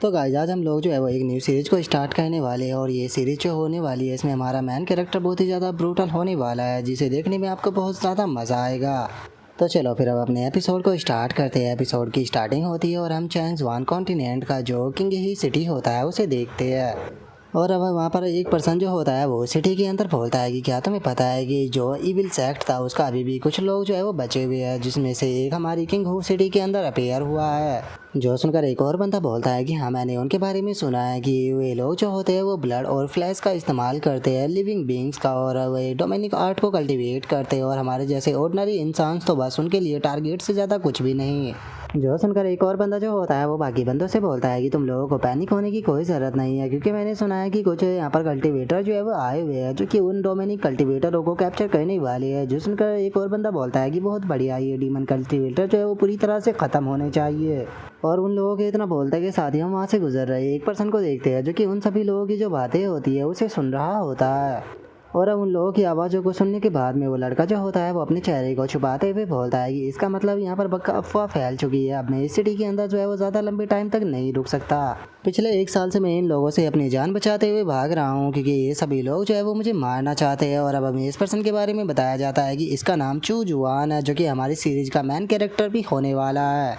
तो गाइस आज हम लोग जो है वो एक न्यू सीरीज को स्टार्ट करने वाले हैं और ये सीरीज जो होने वाली है इसमें हमारा मेन कैरेक्टर बहुत ही ज़्यादा ब्रूटल होने वाला है जिसे देखने में आपको बहुत ज़्यादा मज़ा आएगा। तो चलो फिर अब अपने एपिसोड को स्टार्ट करते हैं। एपिसोड की स्टार्टिंग होती है और हम चैंग्स वान कॉन्टिनेंट का जो किंग ही सिटी होता है उसे देखते हैं। और अब वहाँ पर एक पर्सन जो होता है वो सिटी के अंदर बोलता है कि क्या तुम्हें पता है कि जो इविल सेक्ट था उसका अभी भी कुछ लोग जो है वो बचे हुए हैं, जिसमें से एक हमारी किंग हू सिटी के अंदर अपेयर हुआ है। जो सुनकर एक और बंदा बोलता है कि हाँ मैंने उनके बारे में सुना है कि वे लोग जो होते हैं वो ब्लड और फ्लैश का इस्तेमाल करते हैं लिविंग बींग्स का, और वे डोमिनिक आर्ट को कल्टीवेट करते हैं और हमारे जैसे ऑर्डिनरी इंसान तो बस उनके लिए टारगेट से ज़्यादा कुछ भी नहीं। जो सुनकर एक और बंदा जो होता है वो बाकी बंदों से बोलता है कि तुम लोगों को पैनिक होने की कोई ज़रूरत नहीं है, क्योंकि मैंने सुना है कि कुछ यहाँ पर कल्टीवेटर जो है वो आए हुए हैं जो कि उन डोमिनिक कल्टीवेटरों को कैप्चर करने वाले हैं। जो सुनकर एक और बंदा बोलता है कि बहुत बढ़िया, ये डीमन कल्टीवेटर जो है वो पूरी तरह से ख़त्म होने चाहिए। और उन लोगों के इतना बोलते हैं कि साथ ही हम वहाँ से गुजर रहे एक पर्सन को देखते हैं जो कि उन सभी लोगों की जो बातें होती है उसे सुन रहा होता है। और अब उन लोगों की आवाज़ों को सुनने के बाद में वो लड़का जो होता है वो अपने चेहरे को छुपाते हुए बोलता है कि इसका मतलब यहाँ पर बक्का अफवाह फैल चुकी है, अब मैं इस सिटी के अंदर जो है वो ज़्यादा लंबे टाइम तक नहीं रुक सकता। पिछले 1 साल से मैं इन लोगों से अपनी जान बचाते हुए भाग रहा हूँ क्योंकि ये सभी लोग जो है वो मुझे मारना चाहते हैं। और अब हमें इस पर्सन के बारे में बताया जाता है कि इसका नाम चू जुआन है जो कि हमारी सीरीज का मेन कैरेक्टर भी होने वाला है।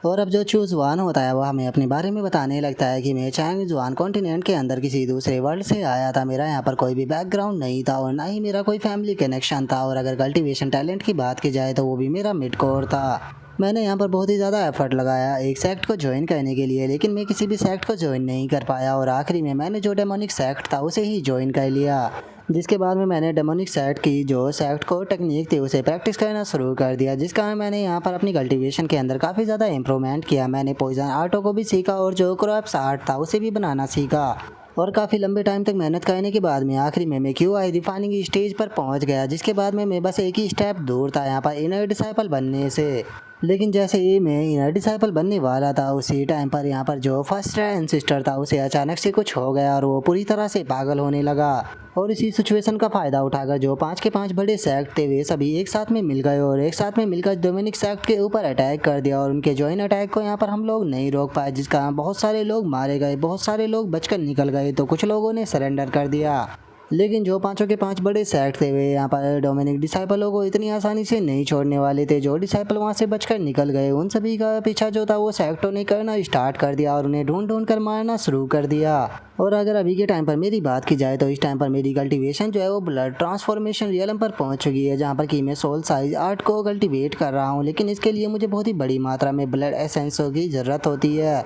और अब जो चूज वान होता है वो हमें अपने बारे में बताने लगता है कि मैं चैंग जुआन कॉन्टिनेंट के अंदर किसी दूसरे वर्ल्ड से आया था, मेरा यहाँ पर कोई भी बैकग्राउंड नहीं था और ना ही मेरा कोई फैमिली कनेक्शन था, और अगर कल्टीवेशन टैलेंट की बात की जाए तो वो भी मेरा मिड कोर था। मैंने यहाँ पर बहुत ही ज़्यादा एफर्ट लगाया एक सेक्ट को ज्वाइन करने के लिए, लेकिन मैं किसी भी सेक्ट को ज्वाइन नहीं कर पाया और आखिरी में मैंने जो डेमोनिक सेक्ट था उसे ही ज्वाइन कर लिया, जिसके बाद में मैंने डेमोनिक सेक्ट की जो सेक्ट को टेक्निक थी उसे प्रैक्टिस करना शुरू कर दिया, जिस कारण मैंने यहाँ पर अपनी कल्टीवेशन के अंदर काफ़ी ज़्यादा इंप्रूवमेंट किया। मैंने पॉइजन आर्टों को भी सीखा और जो क्रॉप्स आर्ट था उसे भी बनाना सीखा, और काफ़ी लंबे टाइम तक मेहनत करने के बाद में आखिरी में मैं QI रिफाइनिंग स्टेज पर पहुंच गया, जिसके बाद में मैं बस एक ही स्टेप दूर था यहाँ पर इनर डिसाइपल बनने से। लेकिन जैसे ही मैं इनर डिसाइपल बनने वाला था उसी टाइम पर यहाँ पर जो फर्स्ट एंसिस्टर था उसे अचानक से कुछ हो गया और वो पूरी तरह से पागल होने लगा। और इसी सिचुएशन का फ़ायदा उठाकर जो 5 के 5 बड़े सेक्ट थे वे सभी एक साथ में मिल गए और एक साथ में मिलकर डोमिनिक सेक्ट के ऊपर अटैक कर दिया, और उनके जॉइन अटैक को यहाँ पर हम लोग नहीं रोक पाए, जिस कारण बहुत सारे लोग मारे गए, बहुत सारे लोग बचकर निकल गए, तो कुछ लोगों ने सरेंडर कर दिया। लेकिन जो 5 के 5 बड़े सेक्ट थे वे यहाँ पर डोमिनिक डिसाइपलों को इतनी आसानी से नहीं छोड़ने वाले थे। जो डिसाइपल वहाँ से बचकर निकल गए उन सभी का पीछा जो था वो सेक्टों ने करना स्टार्ट कर दिया और उन्हें ढूंढ ढूंढ कर मारना शुरू कर दिया। और अगर अभी के टाइम पर मेरी बात की जाए तो इस टाइम पर मेरी कल्टीवेशन जो है वो ब्लड ट्रांसफॉर्मेशन रियलम पर पहुंच चुकी है, जहाँ पर कि मैं सोल साइज आर्ट को कल्टीवेट कर रहा हूँ, लेकिन इसके लिए मुझे बहुत ही बड़ी मात्रा में ब्लड एसेंसों की ज़रूरत होती है।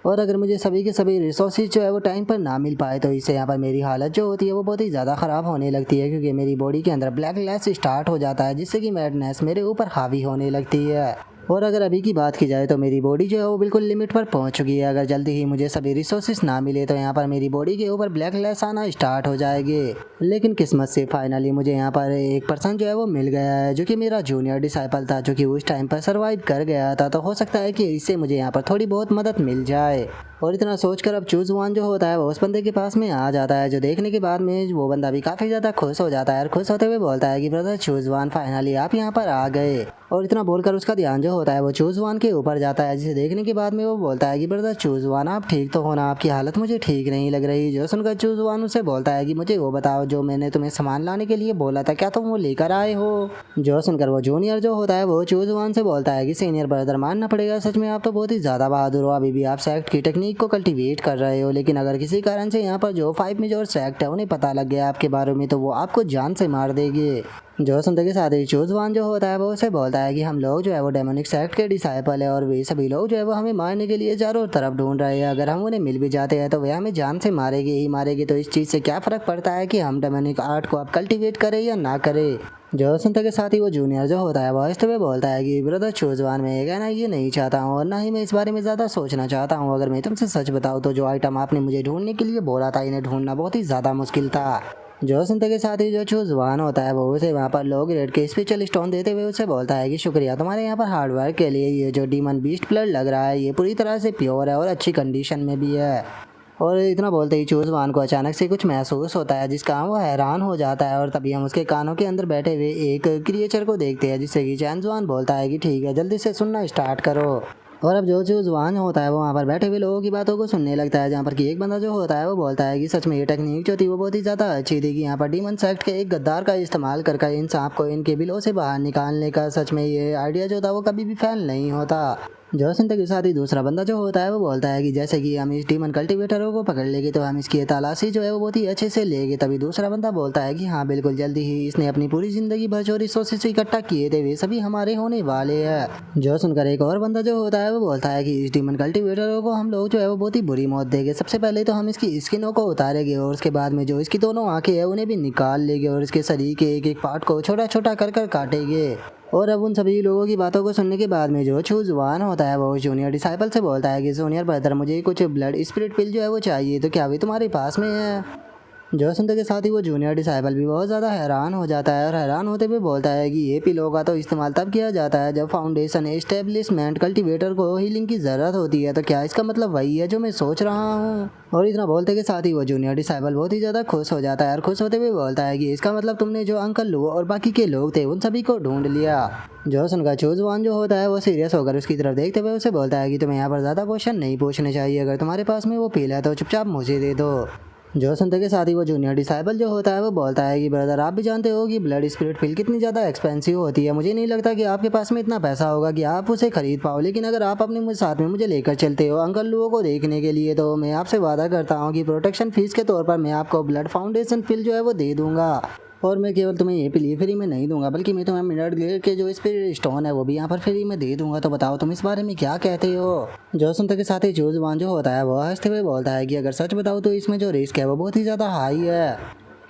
और अगर मुझे सभी के सभी रिसोर्सेज जो है वो टाइम पर ना मिल पाए तो इससे यहाँ पर मेरी हालत जो होती है वो बहुत ही ज़्यादा ख़राब होने लगती है, क्योंकि मेरी बॉडी के अंदर ब्लैक लैश स्टार्ट हो जाता है, जिससे कि मैडनेस मेरे ऊपर हावी होने लगती है। और अगर अभी की बात की जाए तो मेरी बॉडी जो है वो बिल्कुल लिमिट पर पहुंच चुकी है। अगर जल्दी ही मुझे सभी रिसोर्सेज ना मिले तो यहाँ पर मेरी बॉडी के ऊपर ब्लैक लैश आना स्टार्ट हो जाएगी। लेकिन किस्मत से फाइनली मुझे यहाँ पर एक पर्सन जो है वो मिल गया है जो कि मेरा जूनियर डिसाइपल था, जो कि उस टाइम पर सर्वाइव कर गया था, तो हो सकता है कि इससे मुझे यहाँ पर थोड़ी बहुत मदद मिल जाए। और इतना सोचकर अब चूज वन जो होता है वो उस बंदे के पास में आ जाता है, जो देखने के बाद में वो बंदा भी काफ़ी ज़्यादा खुश हो जाता है और खुश होते हुए बोलता है कि ब्रदर चूज वन फाइनली आप यहाँ पर आ गए। और इतना बोलकर उसका ध्यान जो होता है वो चूज वन के ऊपर जाता है, जिसे देखने के बाद में वो बोलता है कि ब्रदर चूज वन आप ठीक तो हो ना, आपकी हालत मुझे ठीक नहीं लग रही। जो सुनकर चूज वन उसे बोलता है कि मुझे वो बताओ जो मैंने तुम्हें सामान लाने के लिए बोला था, क्या तुम वो लेकर आए हो। जो सुनकर वो जूनियर जो होता है वो चूज वन से बोलता है कि सीनियर ब्रदर मानना पड़ेगा, सच में आप तो बहुत ही ज़्यादा बहादुर हो, अभी भी आप सेक्ट की टेक्निक को कल्टीवेट कर रहे हो, लेकिन अगर किसी कारण से यहाँ पर जो 5 मेजर सेक्ट है उन्हें पता लग गया आपके बारे में तो वो आपको जान से मार देगी। जो सुनते के साथ ही चूजवान जो होता है वो उसे बोलता है कि हम लोग जो है वो डेमोनिक सेक्ट के डिसाइपल है और वे सभी लोग जो है वो हमें मारने के लिए चारों तरफ ढूंढ रहे हैं, अगर हम उन्हें मिल भी जाते हैं तो वे हमें जान से मारेगी ही मारेगी, तो इस चीज़ से क्या फ़र्क पड़ता है कि हम डेमोनिक आर्ट को अब कल्टीवेट करें या ना करें। जो सुनते के साथ ही वो जूनियर जो होता है वो इस तरह बोलता है कि ब्रदर चूजवान मैं कहना ये नहीं चाहता हूँ और ना ही मैं इस बारे में ज़्यादा सोचना चाहता हूँ। अगर मैं तुमसे सच बताऊँ तो जो आइटम आपने मुझे ढूंढने के लिए बोला था इन्हें ढूंढना बहुत ही ज़्यादा मुश्किल था। जो सुनते के साथ ही जो चूजवान होता है वो उसे वहाँ पर लोग रेड के स्पेशल स्टोन देते हुए उसे बोलता है कि शुक्रिया तुम्हारे यहाँ पर हार्डवर्क के लिए, ये जो डीमन बीस्ट ब्लड लग रहा है ये पूरी तरह से प्योर है और अच्छी कंडीशन में भी है। और इतना बोलते ही चूजवान को अचानक से कुछ महसूस होता है, जिसका वो हैरान हो जाता है और तभी हम उसके कानों के अंदर बैठे हुए एक क्रिएचर को देखते हैं, जिससे कि चैंजवान बोलता है कि ठीक है जल्दी से सुनना स्टार्ट करो। और अब जो जुबान होता है वो वहाँ पर बैठे हुए लोगों की बातों को सुनने लगता है, जहाँ पर कि एक बंदा जो होता है वो बोलता है कि सच में ये टेक्निक जो थी वो बहुत ही ज़्यादा अच्छी थी कि यहाँ पर डीमन सेक्ट के एक गद्दार का इस्तेमाल कर इन सांप को इनके बिलों से बाहर निकालने का सच में ये आइडिया जो था वो कभी भी फेल नहीं होता। जो सुनते के साथ ही दूसरा बंदा जो होता है वो बोलता है कि जैसे कि हम इस डीमन कल्टीवेटरों को पकड़ लेंगे तो हम इसकी तलाशी जो है वो बहुत ही अच्छे से लेंगे। तभी दूसरा बंदा बोलता है कि हाँ बिल्कुल, जल्दी ही इसने अपनी पूरी जिंदगी भर जो रिसोर्सेस इकट्ठा किए थे वे सभी हमारे होने वाले हैं। जो सुनकर एक और बंदा जो होता है वो बोलता है कि इस डीमन कल्टीवेटरों को हम लोग जो है वो बहुत ही बुरी मौत देंगे। सबसे पहले तो हम इसकी स्किनों को उतारेंगे और उसके बाद में जो इसकी दोनों आंखें हैं उन्हें भी निकाल लेंगे और इसके शरीर के एक एक पार्ट को छोटा छोटा कर काटेंगे। और अब उन सभी लोगों की बातों को सुनने के बाद में जो जुबान होता है वो जूनियर डिसाइपल से बोलता है कि जूनियर ब्रदर, मुझे कुछ ब्लड स्पिरिट पिल जो है वो चाहिए, तो क्या वे तुम्हारे पास में है? जो सुनते के साथ ही वो जूनियर डिसाइपल भी बहुत ज़्यादा हैरान हो जाता है और हैरान होते हुए बोलता है कि ये पिलों का तो इस्तेमाल तब किया जाता है जब फाउंडेशन एस्टेब्लिशमेंट कल्टीवेटर को हीलिंग की ज़रूरत होती है, तो क्या इसका मतलब वही है जो मैं सोच रहा हूँ? और इतना बोलते के साथ ही वो जूनियर डिसाइपल बहुत ही ज़्यादा खुश हो जाता है और खुश होते हुए बोलता है कि इसका मतलब तुमने जो अंकल लू और बाकी के लोग थे उन सभी को ढूंढ लिया। जो सुनकर चूजवान जो होता है वो सीरियस होकर उसकी तरफ देखते हुए उसे बोलता है कि तुम्हें यहाँ पर ज़्यादा क्वेश्चन नहीं पूछने चाहिए, अगर तुम्हारे पास में वो पिल है तो चुपचाप मुझे दे दो। जो सुनते के साथ ही वो जूनियर डिसाइपल जो होता है वो बोलता है कि ब्रदर, आप भी जानते हो कि ब्लड स्पिरिट पिल कितनी ज़्यादा एक्सपेंसिव होती है, मुझे नहीं लगता कि आपके पास में इतना पैसा होगा कि आप उसे खरीद पाओ, लेकिन अगर आप अपने मुझे साथ में मुझे लेकर चलते हो अंकल लुओ को देखने के लिए तो मैं आपसे वादा करता हूँ कि प्रोटेक्शन फीस के तौर पर मैं आपको ब्लड फाउंडेशन पिल जो है वो दे दूँगा। और मैं केवल तुम्हें ये पिल फ्री में नहीं दूंगा बल्कि मैं तुम्हें मिनट ग्लेड के जो स्पिरिट स्टोन है वो भी यहाँ पर फ्री में दे दूंगा। तो बताओ तुम इस बारे में क्या कहते हो? जो सुनते के साथ ही जूजवान जो होता है वो हंसते हुए बोलता है कि अगर सच बताओ तो इसमें जो रिस्क है वो बहुत ही ज़्यादा हाई है,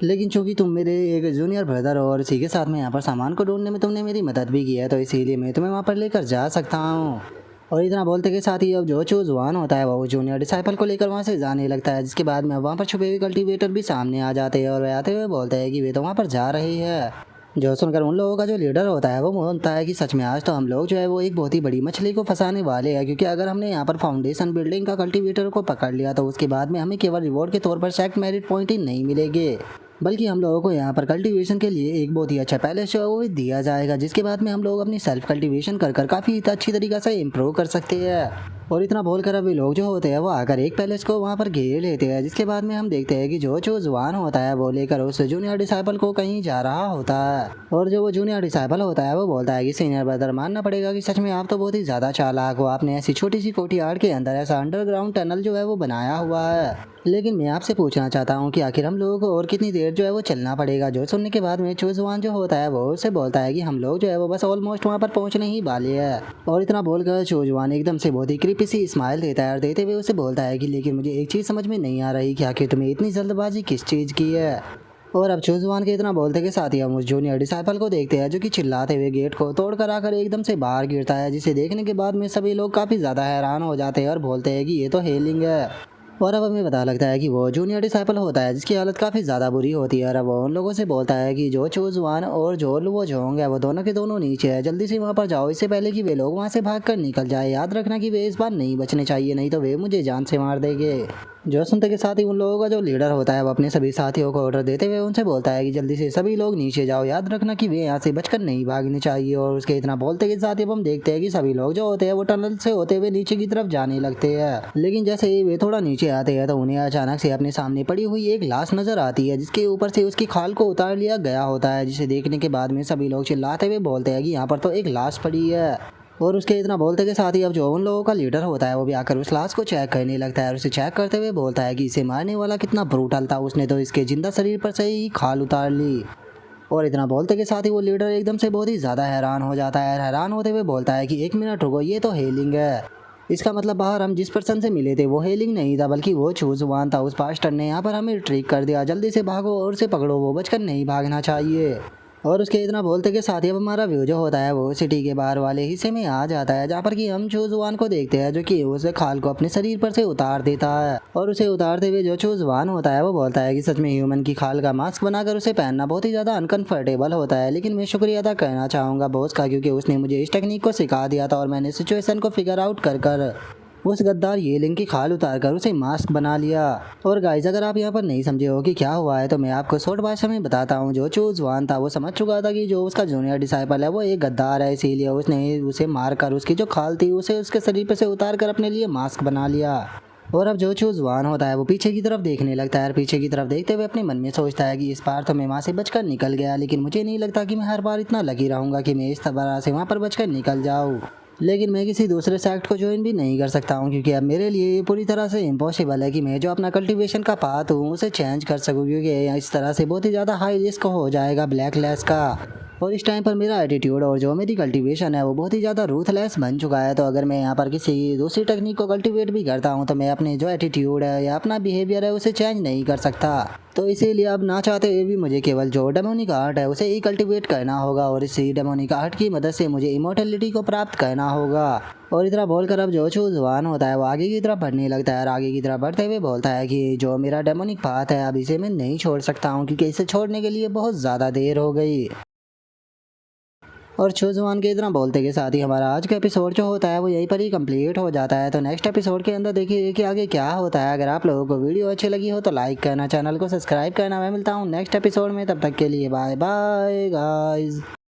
लेकिन चूंकि तुम मेरे एक जूनियर ब्रदर हो और इसी के साथ में यहाँ पर सामान को ढूंढने में तुमने मेरी मदद भी की है तो इसीलिए मैं तुम्हें वहाँ पर लेकर जा सकता हूँ। और इतना बोलते के साथ ही अब जो जुबान होता है वो जूनियर डिसाइपल को लेकर वहाँ से जाने लगता है, जिसके बाद में वहाँ पर छुपे हुए कल्टीवेटर भी सामने आ जाते हैं और वे आते हुए बोलते हैं कि वे तो वहाँ पर जा रहे हैं। जो सुनकर उन लोगों का जो लीडर होता है वो बोलता है कि सच में आज तो हम लोग जो है वो एक बहुत ही बड़ी मछली को फंसाने वाले हैं, क्योंकि अगर हमने यहाँ पर फाउंडेशन बिल्डिंग का कल्टीवेटर को पकड़ लिया तो उसके बाद में हमें केवल रिवॉर्ड के तौर पर सेक्ट मेरिट पॉइंट ही नहीं मिलेंगे, बल्कि हम लोगों को यहाँ पर कल्टीवेशन के लिए एक बहुत ही अच्छा पैलेस जो है वो भी दिया जाएगा, जिसके बाद में हम लोग अपनी सेल्फ कल्टीवेशन कर काफ़ी अच्छी तरीक़े से इम्प्रूव कर सकते हैं। और इतना बोलकर अभी लोग जो होते हैं वो आकर एक पैलेस को वहाँ पर घेर लेते हैं, जिसके बाद में हम देखते हैं कि जो जुबान होता है वो लेकर उस जूनियर डिसाइपल को कहीं जा रहा होता है। और जो वो जूनियर डिसाइपल होता है वो बोलता है कि सीनियर ब्रदर, मानना पड़ेगा कि सच में आप तो बहुत ही ज़्यादा चालाक हो, आपने ऐसी छोटी सी कोठियार के अंदर ऐसा अंडरग्राउंड टनल जो है वो बनाया हुआ है, लेकिन मैं आपसे पूछना चाहता हूँ कि आखिर हम लोगों को और कितनी देर जो है वो चलना पड़ेगा? जो सुनने के बाद में जुबान जो होता है वो उससे बोलता है कि हम लोग जो है वो बस ऑलमोस्ट वहाँ पर पहुँचने ही वाले हैं। और इतना बोलकर जुबान एकदम से बहुत ही क्रीपी सी स्माइल देता है और देते हुए उसे बोलता है कि लेकिन मुझे एक चीज़ समझ में नहीं आ रही कि आखिर तुम्हें इतनी जल्दबाजी किस चीज़ की है? और अब जुबान के इतना बोलते के साथ ही हम उस जूनियर डिसाइपल को देखते हैं जो कि चिल्लाते हुए गेट को तोड़ कर आकर एकदम से बाहर गिरता है, जिसे देखने के बाद में सभी लोग काफ़ी ज़्यादा हैरान हो जाते हैं और बोलते हैं कि ये तो हेलिंग है। और अब हमें पता लगता है कि वो जूनियर डिसाइपल होता है जिसकी हालत काफ़ी ज़्यादा बुरी होती है और अब वो उन लोगों से बोलता है कि जो जुबान और जो वो जोंग है वो दोनों के दोनों नीचे है, जल्दी से वहाँ पर जाओ इससे पहले कि वे लोग वहाँ से भाग कर निकल जाए। याद रखना कि वे इस बार नहीं बचने चाहिए, नहीं तो वे मुझे जान से मार देंगे। जो सुनते के साथ ही उन लोगों का जो लीडर होता है वो अपने सभी साथियों को ऑर्डर देते हुए उनसे बोलता है कि जल्दी से सभी लोग नीचे जाओ, याद रखना कि वे यहाँ से बचकर नहीं भागने चाहिए। और उसके इतना बोलते के साथ ही हम देखते हैं कि सभी लोग जो होते हैं वो टनल से होते हुए नीचे की तरफ जाने लगते हैं, लेकिन जैसे ही वे थोड़ा नीचे आते हैं तो उन्हें अचानक से अपने सामने पड़ी हुई एक लाश नजर आती है, जिसके ऊपर से उसकी खाल को उतार लिया गया होता है, जिसे देखने के बाद में सभी लोग चिल्लाते हुए बोलते हैं कि यहाँ पर तो एक लाश पड़ी है। और उसके इतना बोलते के साथ ही अब जो उन लोगों का लीडर होता है वो भी आकर उस लाश को चेक करने लगता है और उसे चेक करते हुए बोलता है कि इसे मारने वाला कितना ब्रूटल था, उसने तो इसके जिंदा शरीर पर से ही खाल उतार ली। और इतना बोलते के साथ ही वो लीडर एकदम से बहुत ही ज़्यादा हैरान हो जाता है, हैरान होते हुए बोलता है कि एक मिनट रुको, ये तो हेलिंग है। इसका मतलब बाहर हम जिस पर्सन से मिले थे वो हेलिंग नहीं था बल्कि वो जुबान था। उस पास्टर ने यहाँ पर हमें ट्रिक कर दिया, जल्दी से भागो और उसे पकड़ो, वो बचकर नहीं भागना चाहिए। और उसके इतना बोलते के साथ ही अब हमारा व्यू जो होता है वो सिटी के बाहर वाले हिस्से में आ जाता है, जहाँ पर कि हम जुबान को देखते हैं जो कि उसे खाल को अपने शरीर पर से उतार देता है। और उसे उतारते हुए जो जुबान होता है वो बोलता है कि सच में ह्यूमन की खाल का मास्क बनाकर उसे पहनना बहुत ही ज़्यादा अनकंफर्टेबल होता है, लेकिन मैं शुक्रिया अदा करना चाहूँगा बॉस का, क्योंकि उसने मुझे इस टेक्निक को सिखा दिया था और मैंने सिचुएशन को फिगर आउट कर उस गद्दार येलिंग की खाल उतार कर उसे मास्क बना लिया। और गाइस अगर आप यहाँ पर नहीं समझे हो कि क्या हुआ है तो मैं आपको शॉर्ट भाषा में बताता हूँ। जो चू जुआन था वो समझ चुका था कि जो उसका जूनियर डिसाइपल है वो एक गद्दार है, इसीलिए उसने उसे मारकर उसकी जो खाल थी उसे उसके शरीर पर से उतार कर अपने लिए मास्क बना लिया। और अब जो चू जुआन होता है वो पीछे की तरफ देखने लगता है और पीछे की तरफ देखते हुए अपने मन में सोचता है कि इस बार तो मैं वहाँ से बचकर निकल गया, लेकिन मुझे नहीं लगता कि मैं हर बार इतना लकी रहूँगा कि मैं इस तरह से वहाँ पर बचकर निकल जाऊँ। लेकिन मैं किसी दूसरे सेक्ट को ज्वाइन भी नहीं कर सकता हूँ, क्योंकि अब मेरे लिए ये पूरी तरह से इम्पॉसिबल है कि मैं जो अपना कल्टीवेशन का पाथ हूँ उसे चेंज कर सकूँ, क्योंकि इस तरह से बहुत ही ज़्यादा हाई रिस्क हो जाएगा ब्लैक लेस का। और इस टाइम पर मेरा एटीट्यूड और जो मेरी कल्टीवेशन है वो बहुत ही ज़्यादा रूथलेस बन चुका है। तो अगर मैं यहाँ पर किसी दूसरी टेक्निक को कल्टीवेट भी करता हूँ तो मैं अपने जो एटीट्यूड है या अपना बिहेवियर है उसे चेंज नहीं कर सकता। तो इसीलिए अब ना चाहते हुए भी मुझे केवल जो डेमोनिक आर्ट है उसे ही कल्टीवेट करना होगा और इसी डेमोनिक आर्ट की मदद से मुझे इमोर्टलिटी को प्राप्त करना होगा। और इतना बोलकर अब जो जुबान होता है वो आगे की तरफ बढ़ने लगता है और आगे की तरफ बढ़ते हुए बोलता है कि जो मेरा डेमोनिक पाथ है अब इसे मैं नहीं छोड़ सकता हूँ, क्योंकि इसे छोड़ने के लिए बहुत ज़्यादा देर हो गई। और चूजवान के इतना बोलते के साथ ही हमारा आज का एपिसोड जो होता है वो यहीं पर ही कंप्लीट हो जाता है। तो नेक्स्ट एपिसोड के अंदर देखिए कि आगे क्या होता है। अगर आप लोगों को वीडियो अच्छी लगी हो तो लाइक करना, चैनल को सब्सक्राइब करना। मैं मिलता हूँ नेक्स्ट एपिसोड में, तब तक के लिए बाय बाय गाइस।